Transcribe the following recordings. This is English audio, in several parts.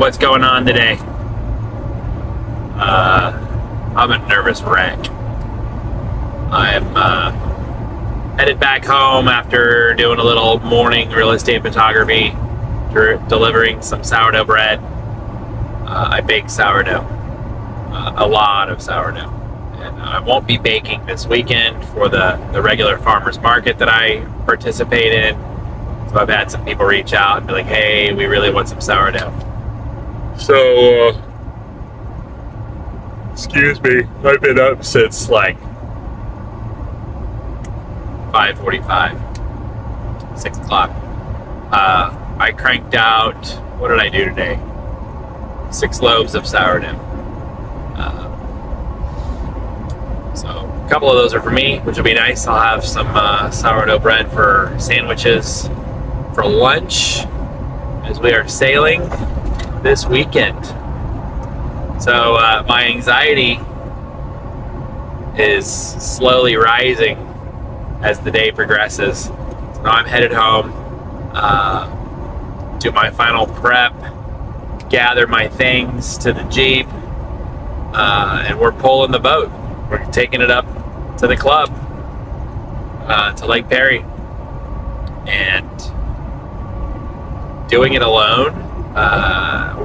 what's going on today? I'm a nervous wreck. I'm headed back home after doing a little morning real estate photography, delivering some sourdough bread. I bake sourdough, a lot of sourdough. And I won't be baking this weekend for the regular farmers market that I participate in. So I've had some people reach out and be like, hey, we really want some sourdough. So, excuse me, I've been up since like 5:45, 6 o'clock. I cranked out, what did I do today? 6 loaves of sourdough. So a couple of those are for me, which will be nice. I'll have some sourdough bread for sandwiches for lunch as we are sailing this weekend. So my anxiety is slowly rising as the day progresses. So now I'm headed home, do my final prep, gather my things to the Jeep, and we're pulling the boat. We're taking it up to the club, to Lake Perry, and doing it alone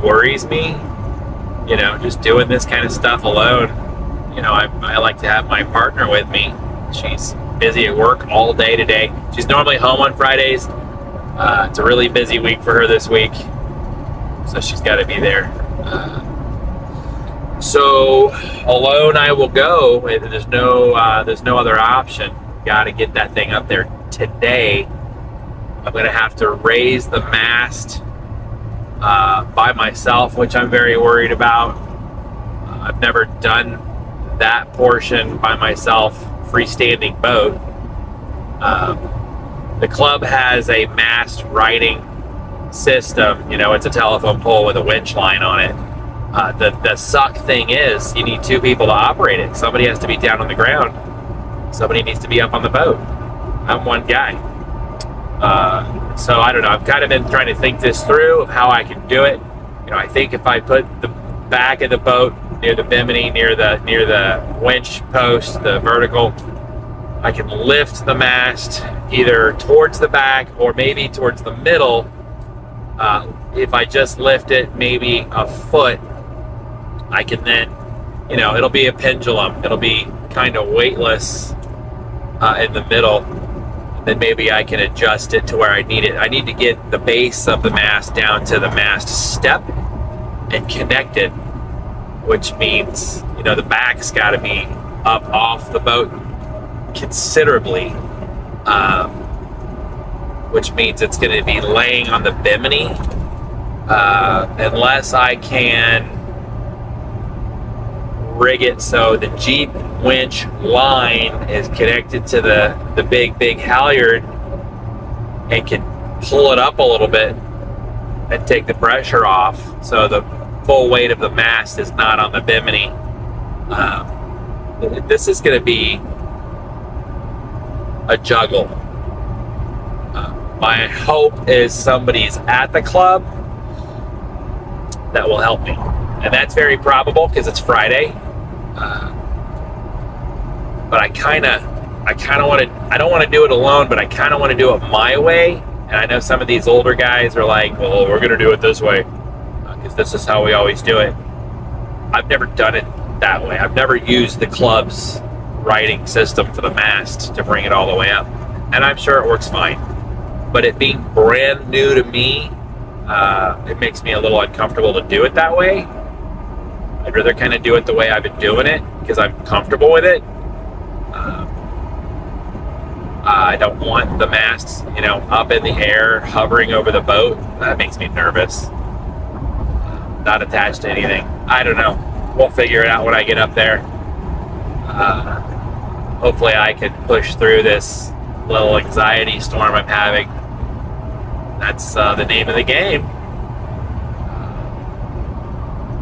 worries me. You know, just doing this kind of stuff alone. You know, I like to have my partner with me. She's busy at work all day today. She's normally home on Fridays. It's a really busy week for her this week, so she's got to be there. So alone I will go. There's no other option. Got to get that thing up there today. I'm going to have to raise the mast by myself, which I'm very worried about. I've never done that portion by myself, freestanding boat. The club has a mast righting system. You know, it's a telephone pole with a winch line on it. The suck thing is you need 2 people to operate it. Somebody has to be down on the ground. Somebody needs to be up on the boat. I'm one guy. So I don't know. I've kind of been trying to think this through of how I can do it. You know, I think if I put the back of the boat near the bimini, near the winch post, the vertical, I can lift the mast either towards the back or maybe towards the middle. If I just lift it maybe a foot, I can then, you know, it'll be a pendulum. It'll be kind of weightless in the middle. Then maybe I can adjust it to where I need it. I need to get the base of the mast down to the mast step and connect it, which means, you know, the back's got to be up off the boat considerably, which means it's going to be laying on the bimini, unless I can rig it so the Jeep winch line is connected to the big halyard and can pull it up a little bit and take the pressure off so the full weight of the mast is not on the bimini. This is going to be a juggle. My hope is somebody's at the club that will help me, and that's very probable because it's Friday. But I kind of want to. I don't want to do it alone, but I kind of want to do it my way. And I know some of these older guys are like, "Well, we're going to do it this way because this is how we always do it." I've never done it that way. I've never used the club's righting system for the mast to bring it all the way up, and I'm sure it works fine. But it being brand new to me, it makes me a little uncomfortable to do it that way. I'd rather kind of do it the way I've been doing it because I'm comfortable with it. I don't want the mast, you know, up in the air, hovering over the boat. That makes me nervous. Not attached to anything. I don't know. We'll figure it out when I get up there. Hopefully I can push through this little anxiety storm I'm having. That's the name of the game.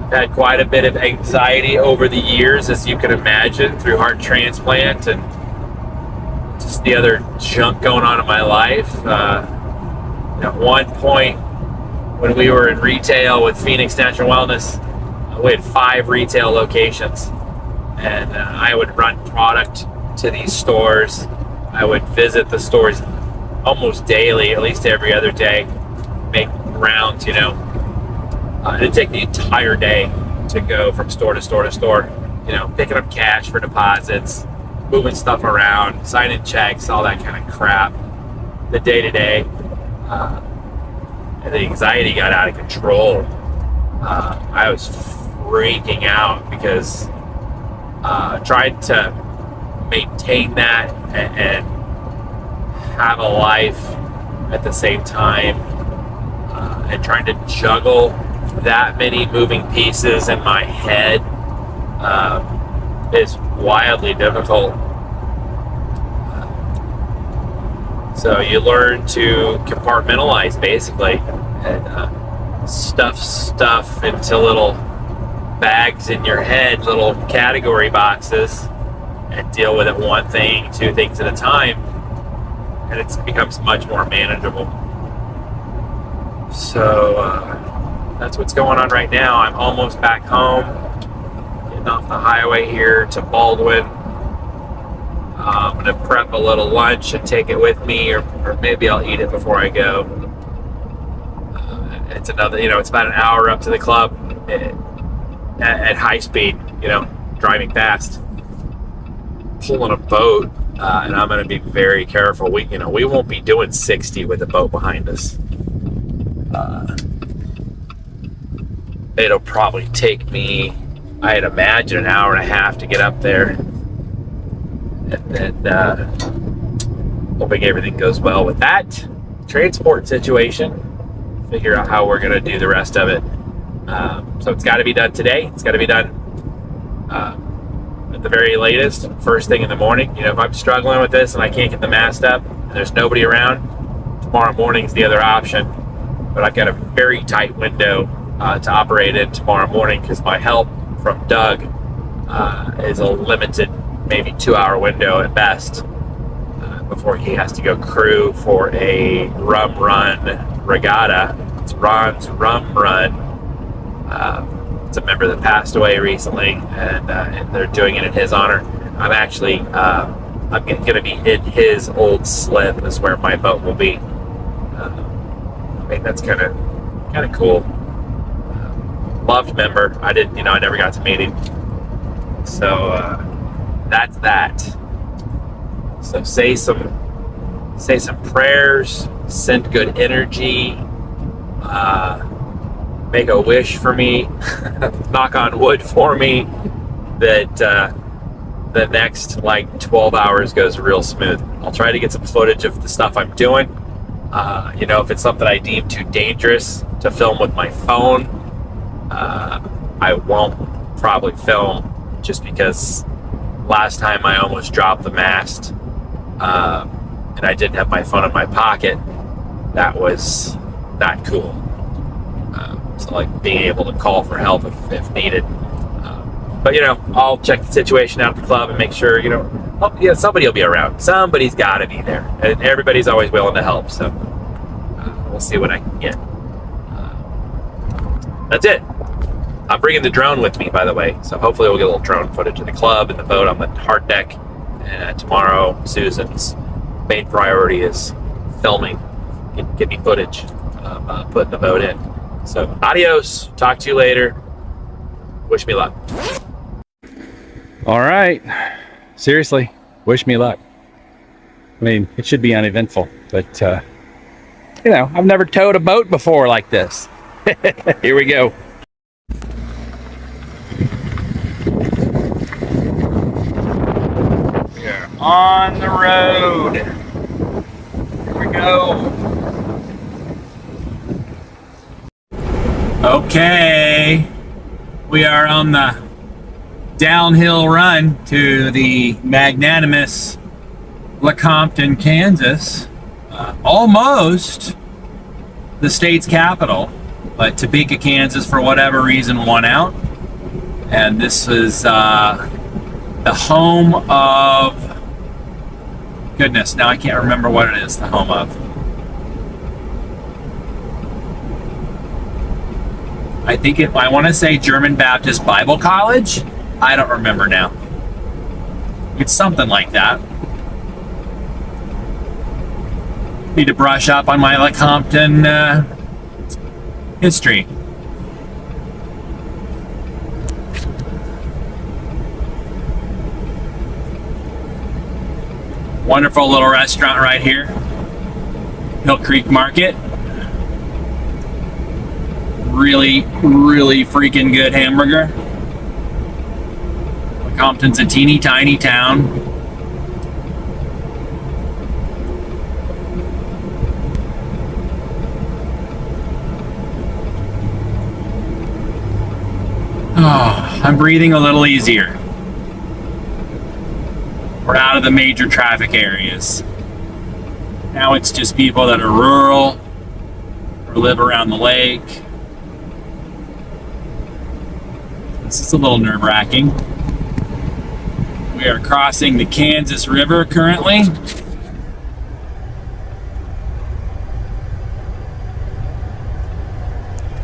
I've had quite a bit of anxiety over the years, as you can imagine, through heart transplant and just the other junk going on in my life. At one point, when we were in retail with Phoenix Natural Wellness, we had 5 retail locations, and I would run product to these stores. I would visit the stores almost daily, at least every other day, make rounds, it'd take the entire day to go from store to store to store, picking up cash for deposits, moving stuff around, signing checks, all that kind of crap, the day-to-day. And the anxiety got out of control. I was freaking out because trying to maintain that and have a life at the same time, and trying to juggle that many moving pieces in my head is wildly difficult. So you learn to compartmentalize, basically, and stuff into little bags in your head, little category boxes, and deal with it one thing, 2 things at a time, and it becomes much more manageable. So that's what's going on right now. I'm almost back home, getting off the highway here to Baldwin. I'm going to prep a little lunch and take it with me, or maybe I'll eat it before I go. It's another, it's about an hour up to the club at high speed, driving fast, pulling a boat, and I'm going to be very careful. We won't be doing 60 with the boat behind us. It'll probably take me, I'd imagine, an hour and a half to get up there. And then hoping everything goes well with that transport situation, figure out how we're going to do the rest of it. So it's got to be done today. It's got to be done at the very latest, first thing in the morning. If I'm struggling with this and I can't get the mast up and there's nobody around, tomorrow morning's the other option. But I've got a very tight window to operate in tomorrow morning because my help from Doug is a limited, maybe 2-hour window at best, before he has to go crew for a rum run regatta. It's Ron's Rum Run. It's a member that passed away recently, and they're doing it in his honor. I'm actually I'm going to be in his old slip. Is where my boat will be. That's kind of cool. Loved member. I never got to meet him. So that's that. So say some prayers, send good energy, make a wish for me, knock on wood for me, that the next 12 hours goes real smooth. I'll try to get some footage of the stuff I'm doing. If it's something I deem too dangerous to film with my phone, I won't probably film, just because last time I almost dropped the mast, and I didn't have my phone in my pocket. That was not cool. So being able to call for help if needed. But I'll check the situation out at the club and make sure, somebody will be around. Somebody's got to be there, and everybody's always willing to help. So we'll see what I can get. That's it. I'm bringing the drone with me, by the way, so hopefully we'll get a little drone footage of the club and the boat on the hard deck. And tomorrow, Susan's main priority is filming. Get me footage of putting the boat in. So adios. Talk to you later. Wish me luck. All right. Seriously, wish me luck. It should be uneventful, but I've never towed a boat before like this. Here we go. We are on the road. Here we go. Okay. We are on the downhill run to the magnanimous Lecompton, Kansas. Almost the state's capital, but Topeka, Kansas, for whatever reason, won out. And this is the home of, goodness, now I can't remember what it is the home of. I think I want to say German Baptist Bible College. I don't remember now. It's something like that. Need to brush up on my Lecompton history. Wonderful little restaurant right here. Hill Creek Market. Really, really freaking good hamburger. Compton's a teeny tiny town. Oh, I'm breathing a little easier. We're out of the major traffic areas. Now it's just people that are rural or live around the lake. This is a little nerve-wracking. We are crossing the Kansas River currently.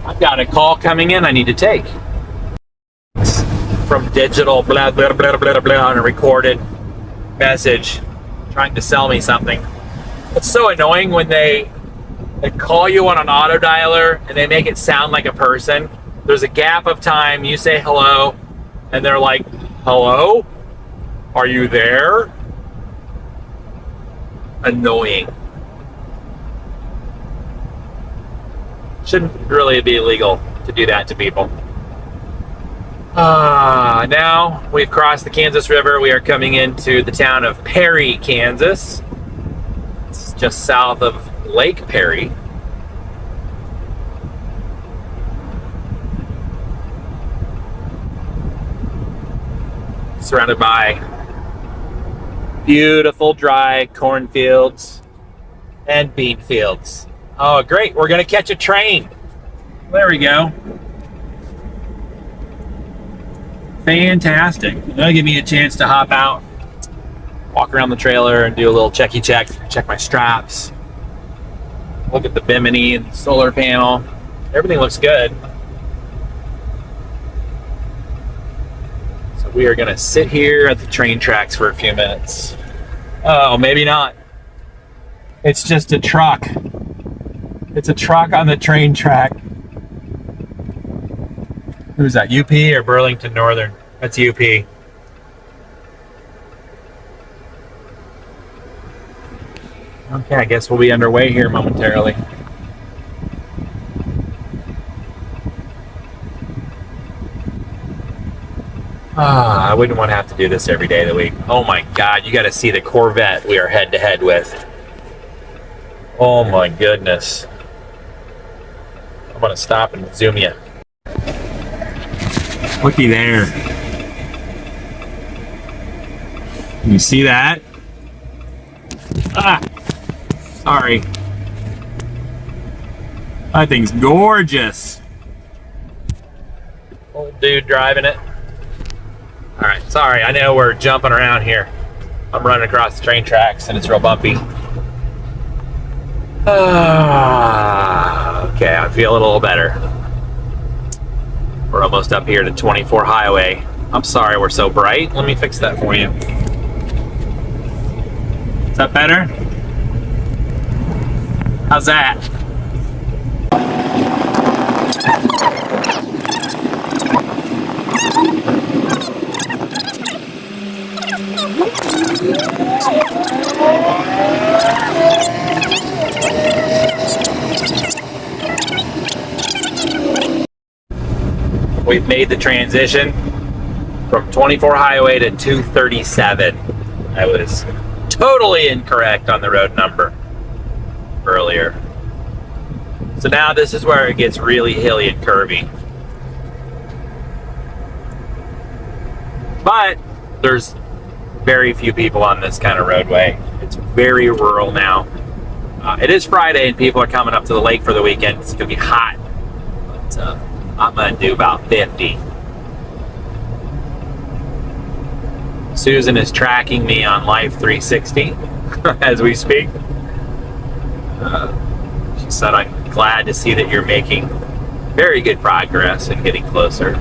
I've got a call coming in I need to take. From digital blah blah blah blah blah on a recorded message trying to sell me something. It's so annoying when they call you on an auto dialer and they make it sound like a person. There's a gap of time, you say hello, and they're like, hello? Are you there? Annoying. Shouldn't really be illegal to do that to people. Now we've crossed the Kansas River. We are coming into the town of Perry, Kansas. It's just south of Lake Perry. Surrounded by beautiful dry cornfields and bean fields. Oh, great. We're going to catch a train. There we go. Fantastic. That'll give me a chance to hop out, walk around the trailer and do a little checky check, check my straps, look at the Bimini and solar panel. Everything looks good. So we are going to sit here at the train tracks for a few minutes. Oh, maybe not. It's just a truck. It's a truck on the train track. Who's that, UP or Burlington Northern? That's UP. Okay, I guess we'll be underway here momentarily. I wouldn't want to have to do this every day of the week. Oh my God, you got to see the Corvette we are head to head with. Oh my goodness. I'm going to stop and zoom you. Looky there. You see that? Sorry. That thing's gorgeous. Old dude driving it. All right, sorry. I know we're jumping around here. I'm running across the train tracks and it's real bumpy. Okay, I feel a little better. We're almost up here to 24 Highway. I'm sorry we're so bright. Let me fix that for you. Is that better? How's that? We've made the transition from 24 Highway to 237. I was totally incorrect on the road number earlier. So now this is where it gets really hilly and curvy. But there's very few people on this kind of roadway. It's very rural now. It is Friday and people are coming up to the lake for the weekend. It's gonna be hot. But I'm gonna do about 50. Susan is tracking me on Life 360 as we speak. She said, I'm glad to see that you're making very good progress in getting closer.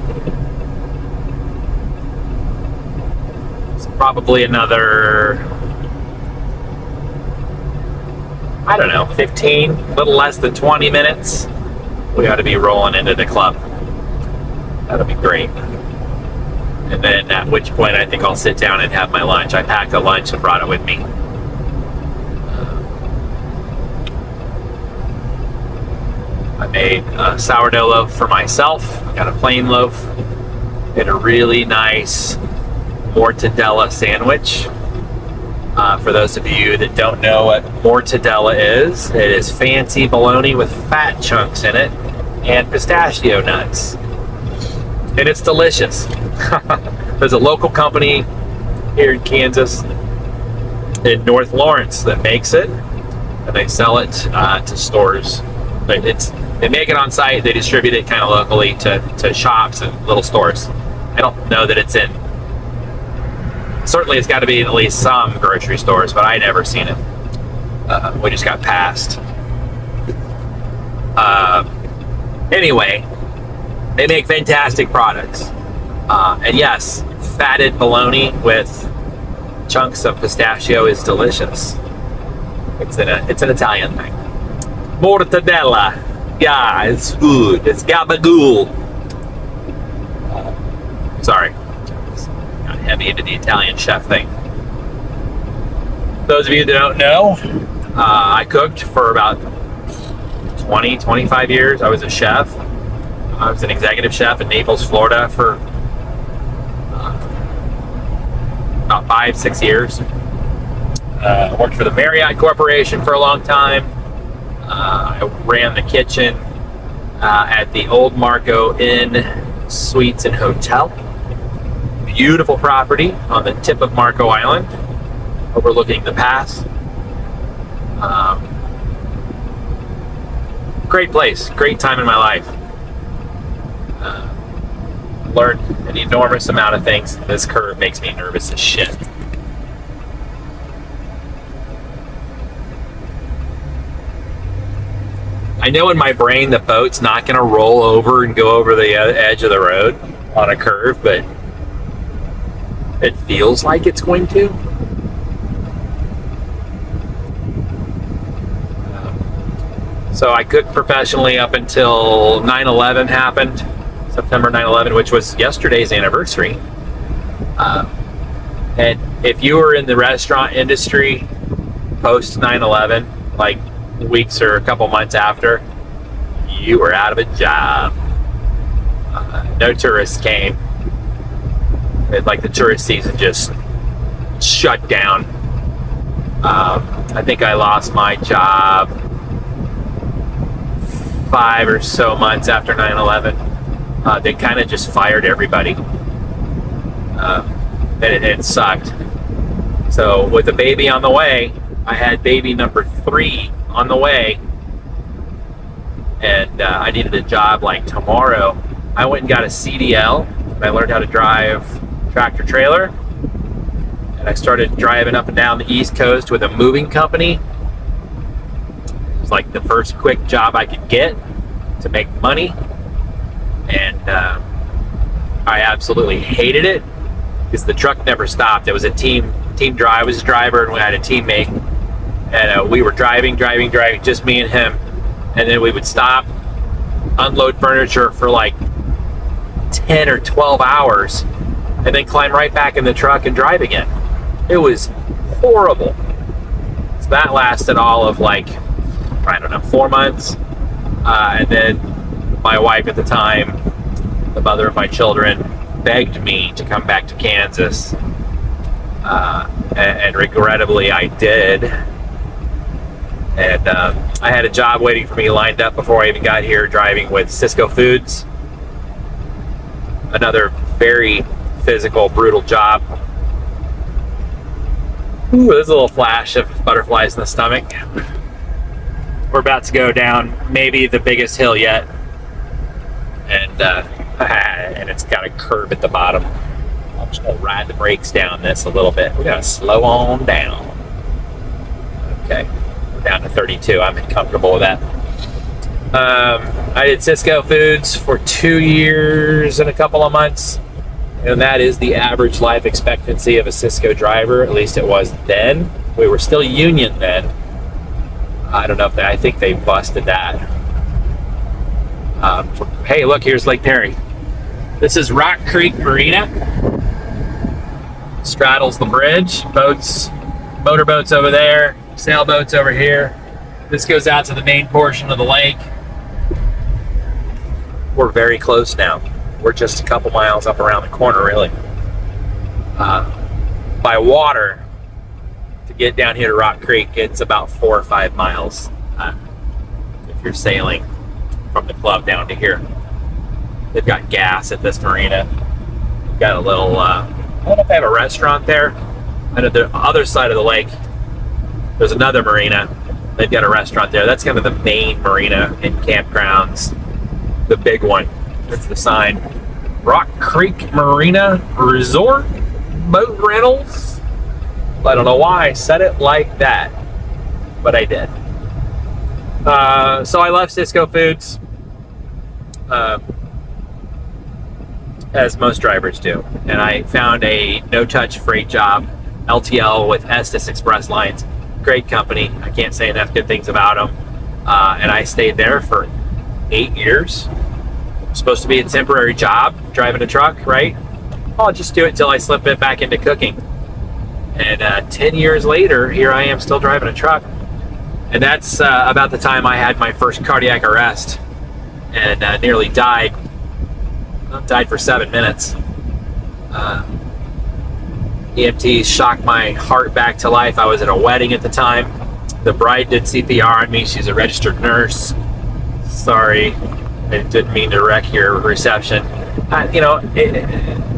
It's probably another, I don't know, 15, a little less than 20 minutes. We ought to be rolling into the club. That'll be great. And then at which point I think I'll sit down and have my lunch. I packed a lunch and brought it with me. I made a sourdough loaf for myself. Got a plain loaf. Made a really nice mortadella sandwich. For those of you that don't know what mortadella is, it is fancy bologna with fat chunks in it and pistachio nuts. And it's delicious. There's a local company here in Kansas, in North Lawrence, that makes it, and they sell it to stores. But they make it on site. They distribute it kind of locally to shops and little stores. I don't know that it's in. Certainly, it's got to be in at least some grocery stores, but I never seen it. We just got passed. Anyway, they make fantastic products. And yes, fatted bologna with chunks of pistachio is delicious. It's an Italian thing. Mortadella. Yeah, it's good. It's gabagool. Sorry. Got heavy into the Italian chef thing. Those of you that don't know, I cooked for about 20, 25 years. I was a chef. I was an executive chef in Naples, Florida for about 5-6 years. Worked for the Marriott Corporation for a long time. I ran the kitchen at the Old Marco Inn Suites and Hotel. Beautiful property on the tip of Marco Island, overlooking the pass. Great place, great time in my life. Learned an enormous amount of things. This curve makes me nervous as shit. I know in my brain the boat's not going to roll over and go over the edge of the road on a curve, but it feels like it's going to. So I cooked professionally up until 9/11 happened, September 9/11, which was yesterday's anniversary. And if you were in the restaurant industry post 9/11, like weeks or a couple months after, you were out of a job. No tourists came. Like the tourist season just shut down. I think I lost my job 5 or so months after 9/11. They kind of just fired everybody. And it sucked. So with a baby on the way, I had baby number 3 on the way, and I needed a job like tomorrow. I went and got a CDL, and I learned how to drive tractor trailer, and I started driving up and down the East Coast with a moving company. It was like the first quick job I could get to make money, and I absolutely hated it because the truck never stopped. It was a team drive. I was a driver, and we had a teammate, and we were driving, just me and him, and then we would stop, unload furniture for like 10 or 12 hours, and then climb right back in the truck and drive again. It was horrible. So that lasted all of like, I don't know, 4 months. And then my wife at the time, the mother of my children, begged me to come back to Kansas. And regrettably I did. And I had a job waiting for me lined up before I even got here, driving with Sysco Foods. Another very physical, brutal job. Ooh, there's a little flash of butterflies in the stomach. We're about to go down maybe the biggest hill yet. And it's got a curve at the bottom. I'm just gonna ride the brakes down this a little bit. We're gonna slow on down. Okay, we're down to 32. I'm comfortable with that. I did Cisco Foods for 2 years and a couple of months, and that is the average life expectancy of a Cisco driver. At least it was then. We were still union then. I don't know if I think they busted that. Hey, look, here's Lake Perry. This is Rock Creek Marina. Straddles the bridge. Boats, motorboats over there, sailboats over here. This goes out to the main portion of the lake. We're very close now. We're just a couple miles up around the corner, really. By water, to get down here to Rock Creek, it's about 4 or 5 miles if you're sailing from the club down to here. They've got gas at this marina. They've got a little, I don't know if they have a restaurant there. And at the other side of the lake, there's another marina. They've got a restaurant there. That's kind of the main marina and campgrounds. The big one. That's the sign. Rock Creek Marina Resort Boat Rentals. I don't know why I said it like that, but I did. So I left Cisco Foods, as most drivers do, and I found a no-touch freight job, LTL with Estes Express Lines. Great company. I can't say enough good things about them. And I stayed there for 8 years. Supposed to be a temporary job, driving a truck, right? I'll just do it till I slip it back into cooking. And 10 years later, here I am still driving a truck. And that's about the time I had my first cardiac arrest and nearly died. Died for 7 minutes. EMTs shocked my heart back to life. I was at a wedding at the time. The bride did CPR on me. She's a registered nurse. Sorry, I didn't mean to wreck your reception.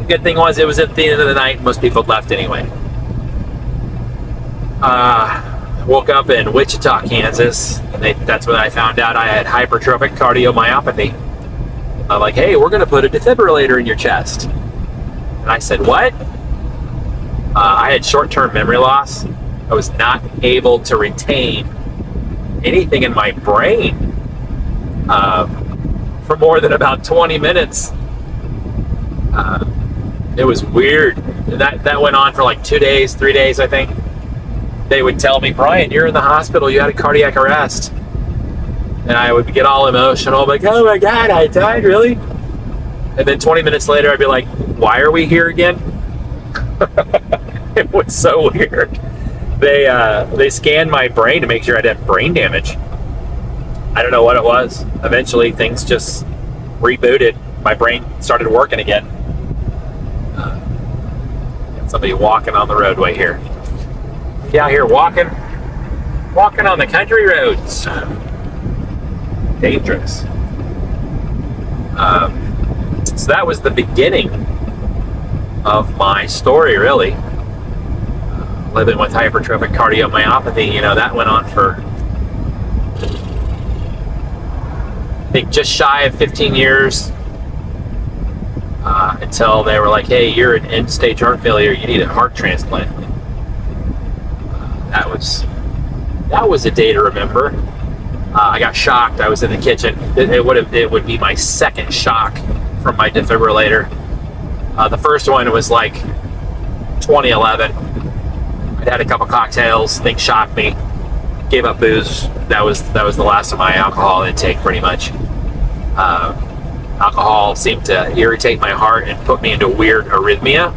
Good thing was it was at the end of the night. Most people had left anyway. Woke up in Wichita, Kansas. That's when I found out I had hypertrophic cardiomyopathy. I'm like, hey, we're going to put a defibrillator in your chest. And I said, what? I had short-term memory loss. I was not able to retain anything in my brain for more than about 20 minutes. It was weird. That went on for like 2 days, 3 days, I think. They would tell me, Brian, you're in the hospital. You had a cardiac arrest. And I would get all emotional, like, oh my God, I died, really? And then 20 minutes later, I'd be like, why are we here again? It was so weird. They scanned my brain to make sure I didn't have brain damage. I don't know what it was. Eventually, things just rebooted. My brain started working again. Got somebody walking on the roadway here. Yeah, out here walking on the country roads. Dangerous. So that was the beginning of my story, really. Living with hypertrophic cardiomyopathy, that went on for, I think, just shy of 15 years, until they were like, hey, you're an end-stage heart failure, you need a heart transplant. That was a day to remember. I got shocked. I was in the kitchen. It would be my second shock from my defibrillator. The first one was like 2011. I'd had a couple cocktails. Things shocked me. Gave up booze. That was the last of my alcohol intake, pretty much. Alcohol seemed to irritate my heart and put me into weird arrhythmia.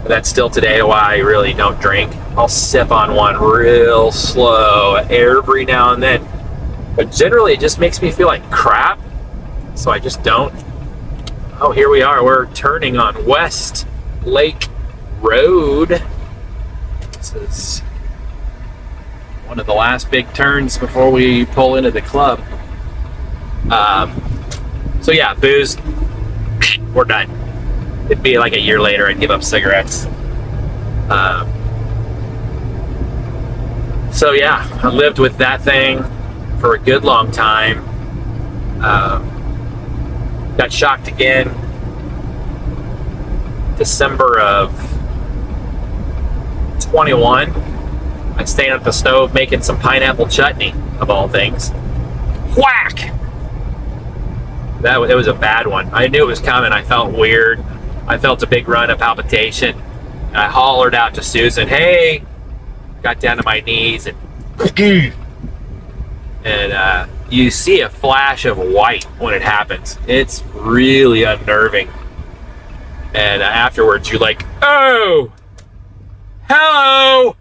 That's still today why I really don't drink. I'll sip on one real slow every now and then. But generally, it just makes me feel like crap, so I just don't. Oh, here we are. We're turning on West Lake Road. This is one of the last big turns before we pull into the club. So yeah, booze, we're done. It'd be like a year later, I'd give up cigarettes. So yeah, I lived with that thing for a good long time. Got shocked again December of 21. I stayed at the stove making some pineapple chutney, of all things. Whack! It was a bad one. I knew it was coming. I felt weird. I felt a big run of palpitation. And I hollered out to Susan, "Hey!" Got down to my knees and you see a flash of white when it happens. It's really unnerving. And afterwards, you're like, "Oh, hello."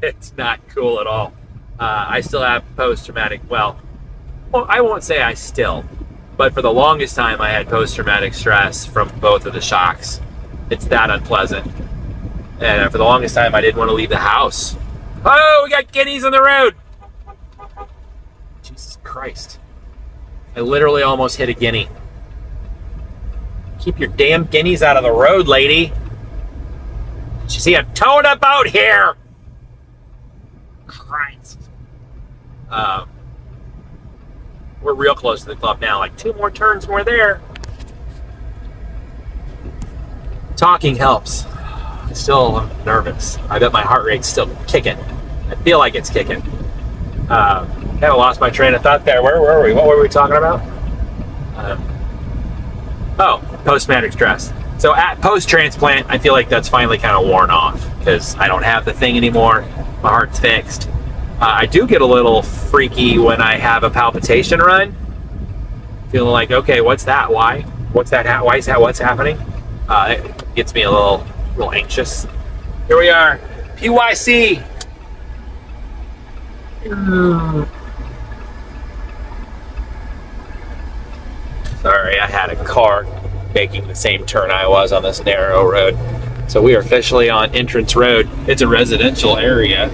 It's not cool at all. I still have post-traumatic. Well, I won't say I still, but for the longest time, I had post-traumatic stress from both of the shocks. It's that unpleasant. And for the longest time, I didn't want to leave the house. Oh, we got guineas on the road. Jesus Christ. I literally almost hit a guinea. Keep your damn guineas out of the road, lady. Did you see I'm towing a boat here? Christ. We're real close to the club now. Like 2 more turns and we're there. Talking helps. I'm still nervous. I bet my heart rate's still kicking. I feel like it's kicking. Kind of lost my train of thought there. Where were we? What were we talking about? Post-traumatic stress. So at post-transplant, I feel like that's finally kind of worn off because I don't have the thing anymore. My heart's fixed. I do get a little freaky when I have a palpitation run. Feeling like, okay, what's that? Why? What's that? Why is that? What's happening? It gets me a little anxious. Here we are, PYC. Sorry, I had a car making the same turn I was on this narrow road. So we are officially on Entrance Road. It's a residential area.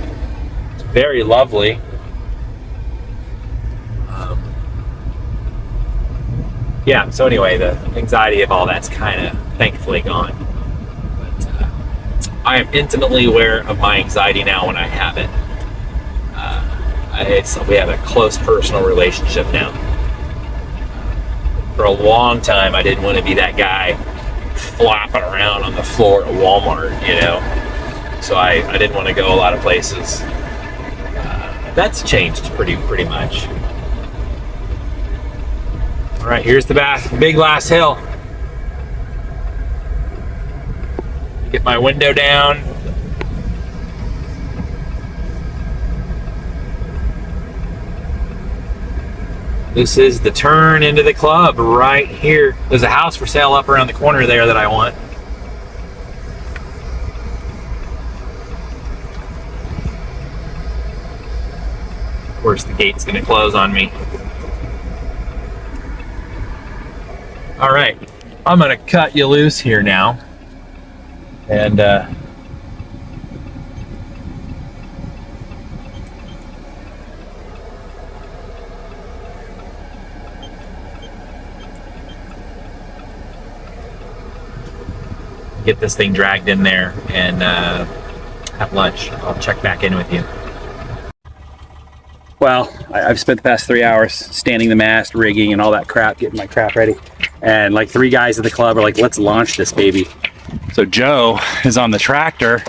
It's very lovely. Yeah, so anyway, the anxiety of all that's kind of thankfully gone. But I am intimately aware of my anxiety now when I have it. We have a close personal relationship now. For a long time, I didn't want to be that guy flopping around on the floor at Walmart, you know. So I didn't want to go a lot of places. That's changed pretty much. All right, here's the big last hill. Get my window down. This is the turn into the club right here. There's a house for sale up around the corner there that I want. Of course, the gate's gonna close on me. All right, I'm gonna cut you loose here now. And get this thing dragged in there and have lunch. I'll check back in with you. Well, I've spent the past 3 hours standing the mast, rigging, and all that crap, getting my crap ready. And like 3 guys at the club are like, let's launch this baby. So Joe is on the tractor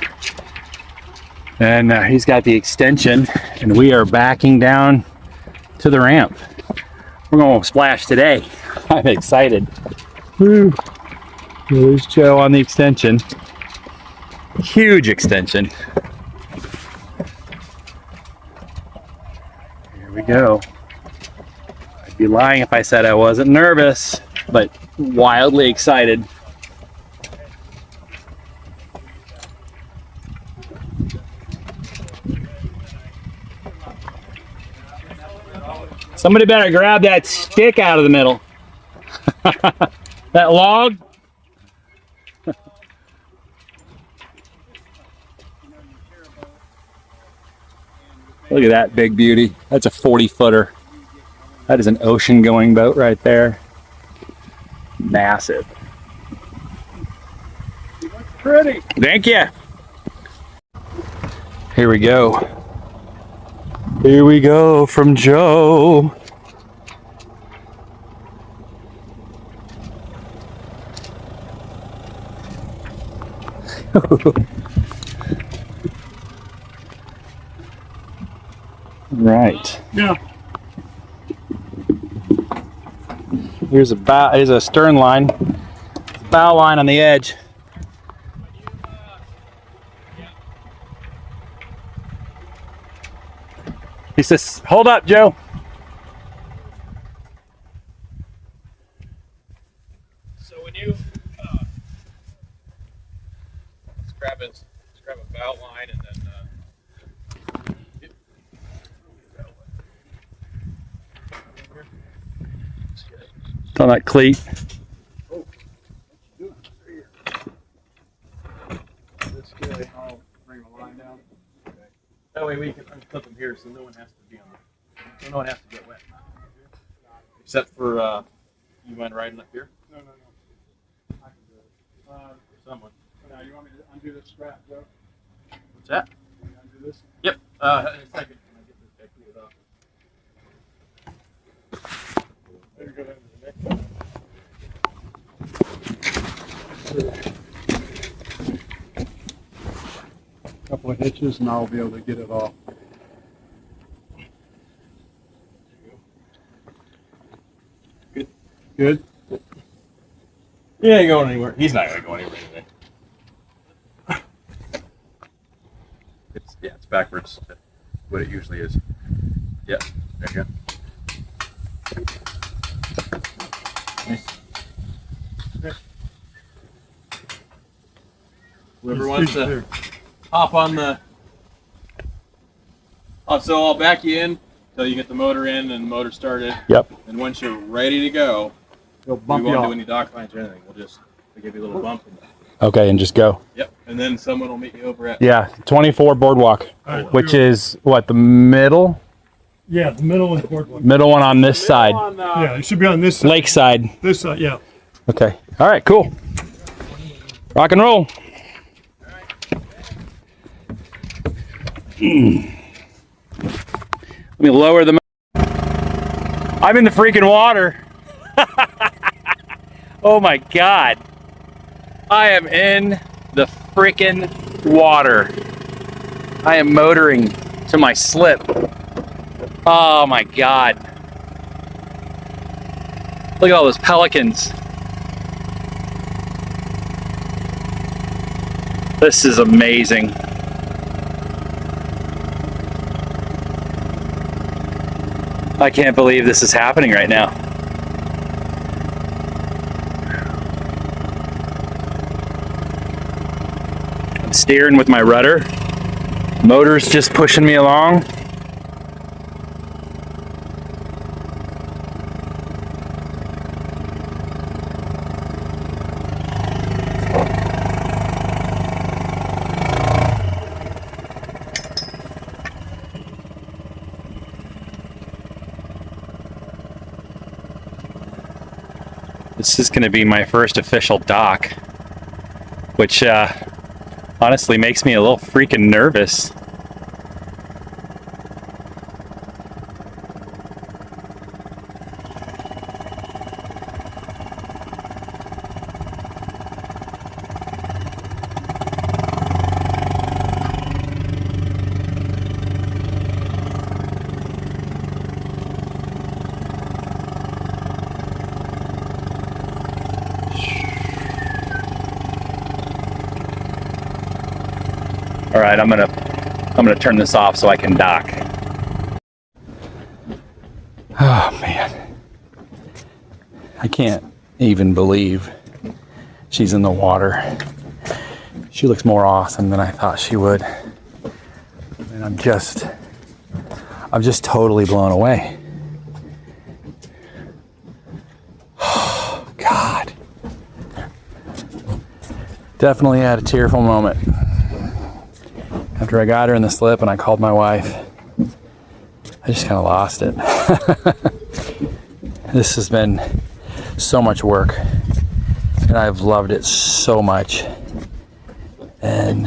and he's got the extension and we are backing down to the ramp. We're going to splash today. I'm excited. Woo. There's Joe on the extension. Huge extension. Here we go. I'd be lying if I said I wasn't nervous, but wildly excited. Somebody better grab that stick out of the middle. That log. Look at that big beauty. That's a 40-footer. That is an ocean-going boat right there. Massive. Pretty. Thank you. Here we go. Here we go from Joe. Right. Yeah. Here's a stern line, bow line on the edge. He says, "Hold up, Joe." So when you let's grab a bow line and then It's on that cleat. This guy, I'll bring the line down. Okay. That way we can unclip them here, so no one has to be on the, so no one has to get wet. Except for, you mind riding up here? No. I can do it. Someone. Now, you want me to undo this strap, Joe? What's that? Can you undo this? Yep. In a second. When I get this guy cleared up. Maybe go down to the next one. Couple of hitches and I'll be able to get it off. Good. Good? He ain't going anywhere. He's not gonna go anywhere today. It's backwards. What it usually is. Yep. There you go. Nice. Whoever wants to hop on the. Oh, so I'll back you in until you get the motor in and the motor started. Yep. And once you're ready to go, He'll we bump you won't do off. any dock lines or anything. We'll just give you a little bump. Okay, and just go. Yep. And then someone will meet you over at. Yeah, 24 boardwalk, All right, which is what, the middle Yeah, the middle and boardwalk. middle one on this side, Yeah, it should be on this side. lakeside. This side, yeah. Okay. All right. Cool. Rock and roll. Let me lower the. I'm in the freaking water. Oh my God. I am in the freaking water. I am motoring to my slip. Oh my God. Look at all those pelicans. This is amazing. I can't believe this is happening right now. I'm steering with my rudder. Motor's just pushing me along. This is going to be my first official dock, which honestly makes me a little freaking nervous. All right, I'm gonna turn this off so I can dock. Oh man, I can't even believe she's in the water. She looks more awesome than I thought she would, and I'm just totally blown away. Oh, God, definitely had a tearful moment. After I got her in the slip and I called my wife, I just kind of lost it. This has been so much work and I've loved it so much. And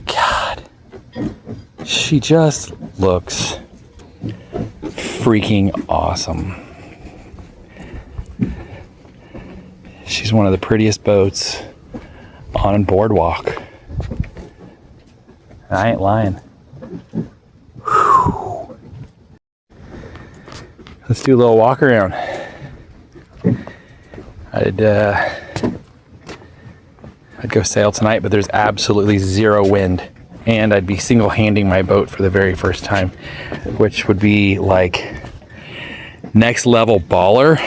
God, she just looks freaking awesome. She's one of the prettiest boats on boardwalk. I ain't lying. Whew. Let's do a little walk around. I'd go sail tonight, but there's absolutely zero wind, and I'd be single-handing my boat for the very first time, which would be like next level baller,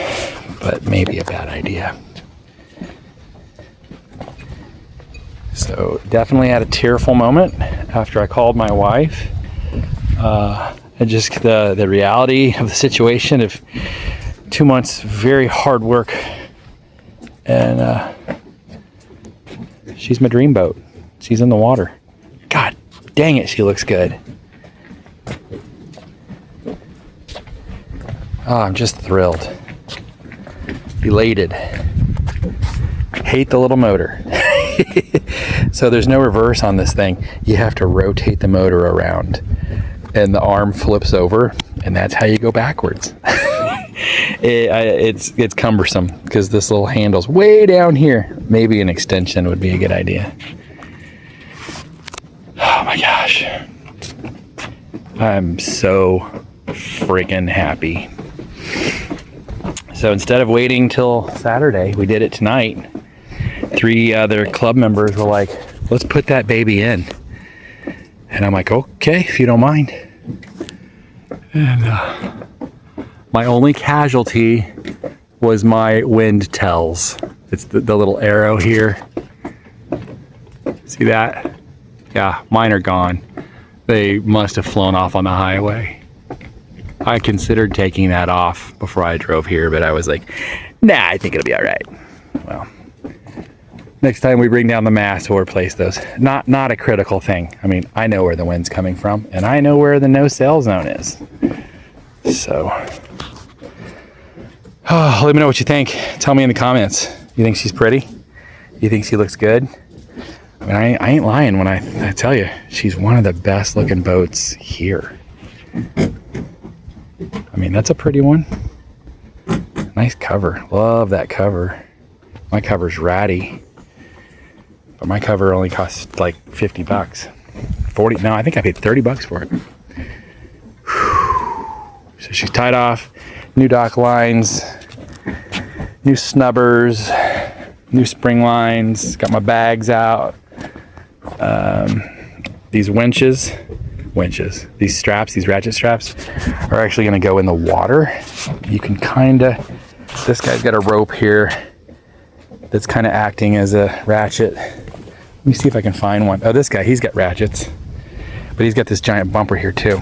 but maybe a bad idea. So definitely had a tearful moment after I called my wife. And just the reality of the situation of 2 months very hard work, and she's my dream boat. She's in the water. God dang it, she looks good. Oh, I'm just thrilled, elated. Hate the little motor. So there's no reverse on this thing. You have to rotate the motor around, and the arm flips over, and that's how you go backwards. It's cumbersome because this little handle's way down here. Maybe an extension would be a good idea. Oh my gosh. I'm so freaking happy. So instead of waiting till Saturday, we did it tonight. 3 other club members were like, let's put that baby in. And I'm like, okay, if you don't mind. And my only casualty was my wind tells. It's the little arrow here. See that? Yeah, mine are gone. They must have flown off on the highway. I considered taking that off before I drove here, but I was like, nah, I think it'll be all right. Well, next time we bring down the mast, we'll replace those. Not a critical thing. I mean, I know where the wind's coming from, and I know where the no sail zone is. So, let me know what you think. Tell me in the comments. You think she's pretty? You think she looks good? I mean, I ain't lying when I tell you, she's one of the best looking boats here. I mean, that's a pretty one. Nice cover. Love that cover. My cover's ratty. But my cover only costs like 50 bucks. 40, no, I think I paid 30 bucks for it. So she's tied off, new dock lines, new snubbers, new spring lines, got my bags out. These winches, these straps, these ratchet straps are actually gonna go in the water. You can this guy's got a rope here that's kind of acting as a ratchet. Let me see if I can find one. Oh, this guy, he's got ratchets, but he's got this giant bumper here too.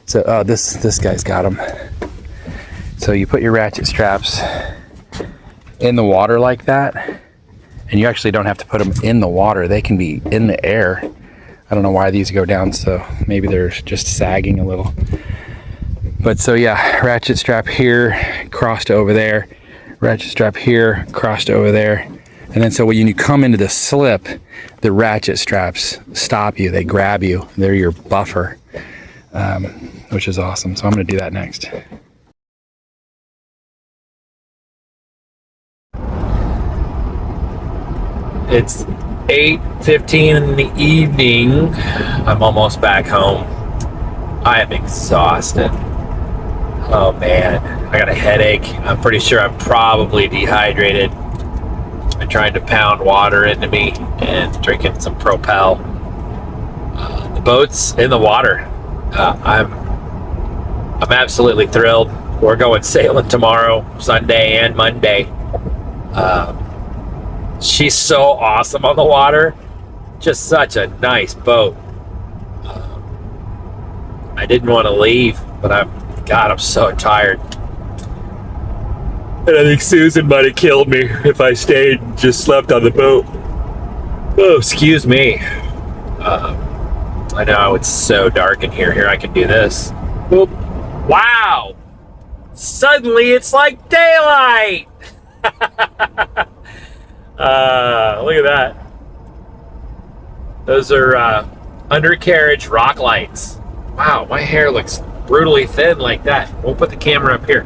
So this guy's got them. So you put your ratchet straps in the water like that, and you actually don't have to put them in the water. They can be in the air. I don't know why these go down, so maybe they're just sagging a little. But so yeah, ratchet strap here, crossed over there, ratchet strap here, crossed over there. And then so when you come into the slip, the ratchet straps stop you, they grab you, they're your buffer, which is awesome. So I'm gonna do that next. It's 8:15 in the evening. I'm almost back home. I am exhausted. Oh man, I got a headache. I'm pretty sure I'm probably dehydrated. I'm trying to pound water into me and drinking some Propel. The boat's in the water. I'm absolutely thrilled. We're going sailing tomorrow, Sunday and Monday. She's so awesome on the water. Just such a nice boat. I didn't want to leave, but I'm so tired. And I think Susan might have killed me if I stayed and just slept on the boat. Oh, excuse me. I know it's so dark in here. Here, I can do this. Boop. Wow! Suddenly it's like daylight! Look at that. Those are undercarriage rock lights. Wow, my hair looks brutally thin like that. We'll put the camera up here.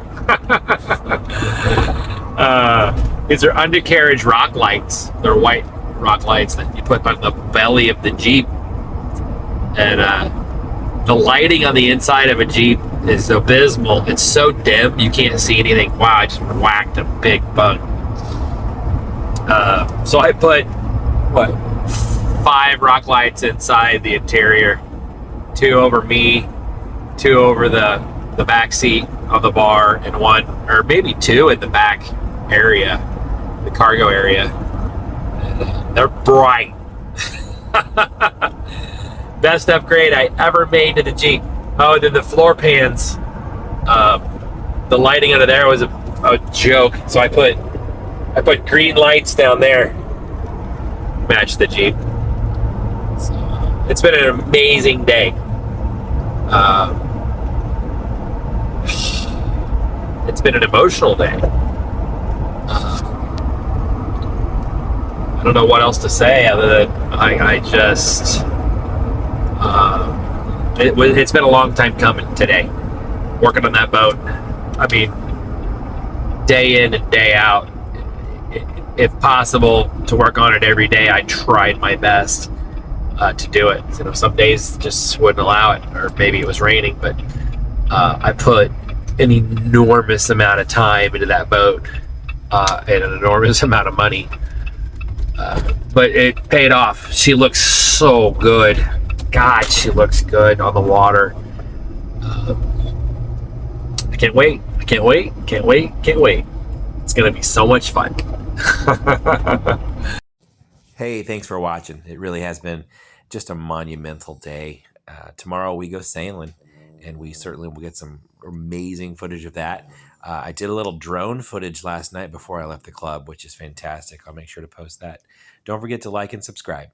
These are undercarriage rock lights. They're white rock lights that you put on the belly of the Jeep. And the lighting on the inside of a Jeep is abysmal. It's so dim you can't see anything. Wow, I just whacked a big bug. So I put what 5 rock lights inside the interior, 2 over me, 2 over the back seat of the bar, and 1 or maybe 2 in the back area, the cargo area. They're bright. Best upgrade I ever made to the Jeep. Oh, and then the floor pans, the lighting under there was a joke. So I put green lights down there, match the Jeep. So, it's been an amazing day. It's been an emotional day. I don't know what else to say other than I just it's been a long time coming today, working on that boat. I mean, day in and day out, if possible, to work on it every day. I tried my best to do it. You know, some days just wouldn't allow it, or maybe it was raining, but I put an enormous amount of time into that boat and an enormous amount of money. But it paid off. She looks so good. God, she looks good on the water. I can't wait. I can't wait. Can't wait. Can't wait. It's going to be so much fun. Hey, thanks for watching. It really has been just a monumental day. Tomorrow we go sailing, and we certainly will get some amazing footage of that. I did a little drone footage last night before I left the club, which is fantastic. I'll make sure to post that. Don't forget to like and subscribe.